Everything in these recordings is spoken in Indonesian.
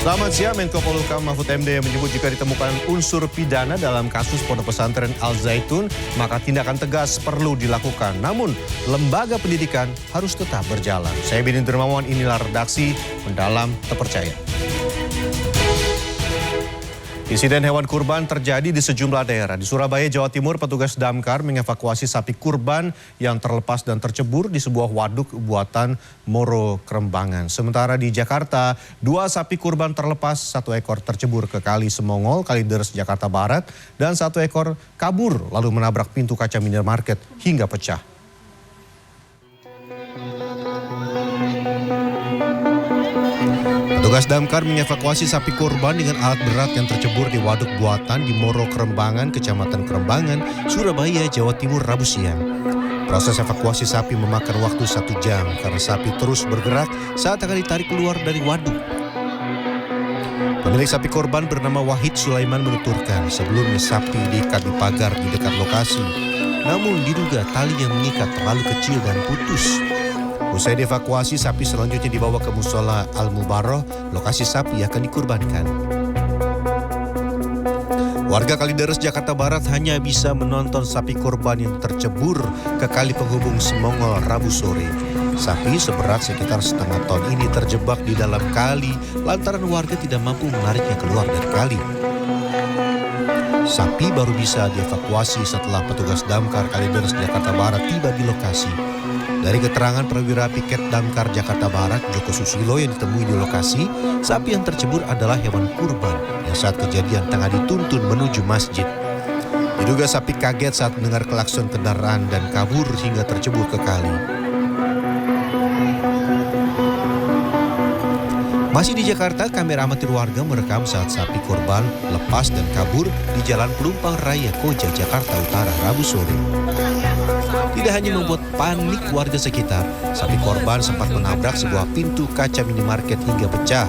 Selamat siang, Menko Polhukam Mahfud MD menyebut jika ditemukan unsur pidana dalam kasus Pondok Pesantren Al Zaitun, maka tindakan tegas perlu dilakukan. Namun, lembaga pendidikan harus tetap berjalan. Saya Beni Dermawan, inilah redaksi Mendalam Terpercaya. Insiden hewan kurban terjadi di sejumlah daerah. Di Surabaya, Jawa Timur, petugas damkar mengevakuasi sapi kurban yang terlepas dan tercebur di sebuah waduk buatan Moro Krembangan. Sementara di Jakarta, 2 sapi kurban terlepas, 1 ekor tercebur ke Kali Semongol, Kalideres, Jakarta Barat, dan 1 ekor kabur lalu menabrak pintu kaca minimarket hingga pecah. Petugas damkar mengevakuasi sapi kurban dengan alat berat yang tercebur di waduk buatan di Moro Krembangan, Kecamatan Krembangan, Surabaya, Jawa Timur, Rabu siang. Proses evakuasi sapi memakan waktu 1 jam karena sapi terus bergerak saat akan ditarik keluar dari waduk. Pemilik sapi korban bernama Wahid Sulaiman menuturkan sebelumnya sapi diikat di pagar di dekat lokasi. Namun diduga tali yang mengikat terlalu kecil dan putus. Usai dievakuasi, sapi selanjutnya dibawa ke Musola Al-Mubarroh, lokasi sapi akan dikurbankan. Warga Kalideres, Jakarta Barat hanya bisa menonton sapi korban yang tercebur ke kali penghubung Semongol Rabu sore. Sapi seberat sekitar setengah ton ini terjebak di dalam kali lantaran warga tidak mampu menariknya keluar dari kali. Sapi baru bisa dievakuasi setelah petugas damkar Kalideres, Jakarta Barat tiba di lokasi. Dari keterangan perwira piket damkar Jakarta Barat, Joko Susilo, yang ditemui di lokasi, sapi yang tercebur adalah hewan kurban yang saat kejadian tengah dituntun menuju masjid. Diduga sapi kaget saat mendengar klakson kendaraan dan kabur hingga tercebur ke kali. Masih di Jakarta, kamera amatir warga merekam saat sapi korban lepas dan kabur di Jalan Pelumpang Raya Koja, Jakarta Utara, Rabu sore. Tidak hanya membuat panik warga sekitar, sapi korban sempat menabrak sebuah pintu kaca minimarket hingga pecah.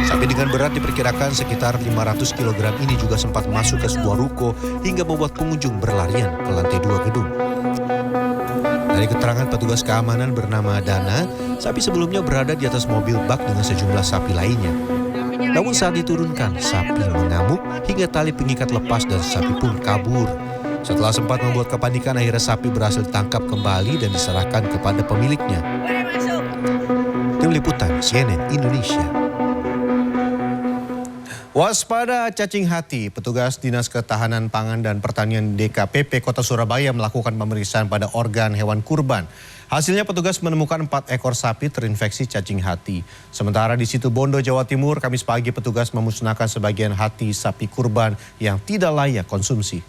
Sapi dengan berat diperkirakan sekitar 500 kg ini juga sempat masuk ke sebuah ruko hingga membuat pengunjung berlarian ke lantai 2 gedung. Dari keterangan petugas keamanan bernama Dana, sapi sebelumnya berada di atas mobil bak dengan sejumlah sapi lainnya. Namun saat diturunkan, sapi mengamuk hingga tali pengikat lepas dan sapi pun kabur. Setelah sempat membuat kepanikan, akhirnya sapi berhasil ditangkap kembali dan diserahkan kepada pemiliknya. Tim Liputan CNN Indonesia. Waspada cacing hati, petugas Dinas Ketahanan Pangan dan Pertanian DKPP Kota Surabaya melakukan pemeriksaan pada organ hewan kurban. Hasilnya petugas menemukan 4 ekor sapi terinfeksi cacing hati. Sementara di Situbondo, Jawa Timur, Kamis pagi petugas memusnahkan sebagian hati sapi kurban yang tidak layak konsumsi.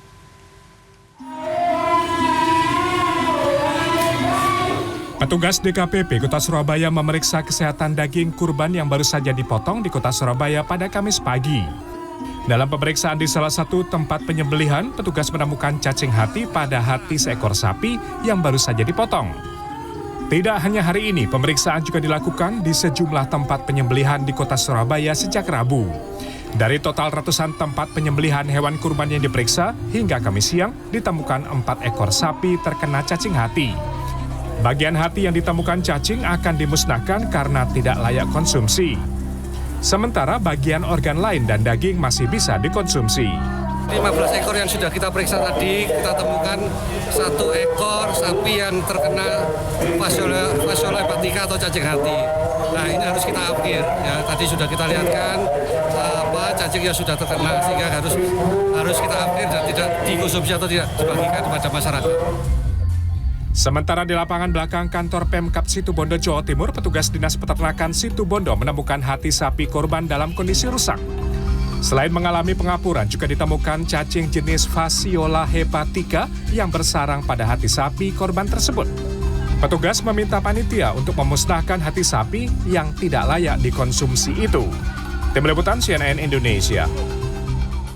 Petugas DKPP Kota Surabaya memeriksa kesehatan daging kurban yang baru saja dipotong di Kota Surabaya pada Kamis pagi. Dalam pemeriksaan di salah satu tempat penyembelihan, petugas menemukan cacing hati pada hati seekor sapi yang baru saja dipotong. Tidak hanya hari ini, pemeriksaan juga dilakukan di sejumlah tempat penyembelihan di Kota Surabaya sejak Rabu. Dari total ratusan tempat penyembelihan hewan kurban yang diperiksa, hingga Kamis siang ditemukan 4 ekor sapi terkena cacing hati. Bagian hati yang ditemukan cacing akan dimusnahkan karena tidak layak konsumsi. Sementara bagian organ lain dan daging masih bisa dikonsumsi. 15 ekor yang sudah kita periksa tadi, kita temukan 1 ekor sapi yang terkena Fasciola hepatica atau cacing hati. Nah, ini harus kita upgrade. Ya, tadi sudah kita lihatkan cacing yang sudah terkena, sehingga harus kita upgrade dan tidak dikonsumsi atau tidak dibagikan kepada masyarakat. Sementara di lapangan belakang kantor Pemkab Situbondo, Jawa Timur, petugas Dinas Peternakan Situbondo menemukan hati sapi korban dalam kondisi rusak. Selain mengalami pengapuran, juga ditemukan cacing jenis Fasciola hepatica yang bersarang pada hati sapi korban tersebut. Petugas meminta panitia untuk memusnahkan hati sapi yang tidak layak dikonsumsi itu. Tim Liputan CNN Indonesia.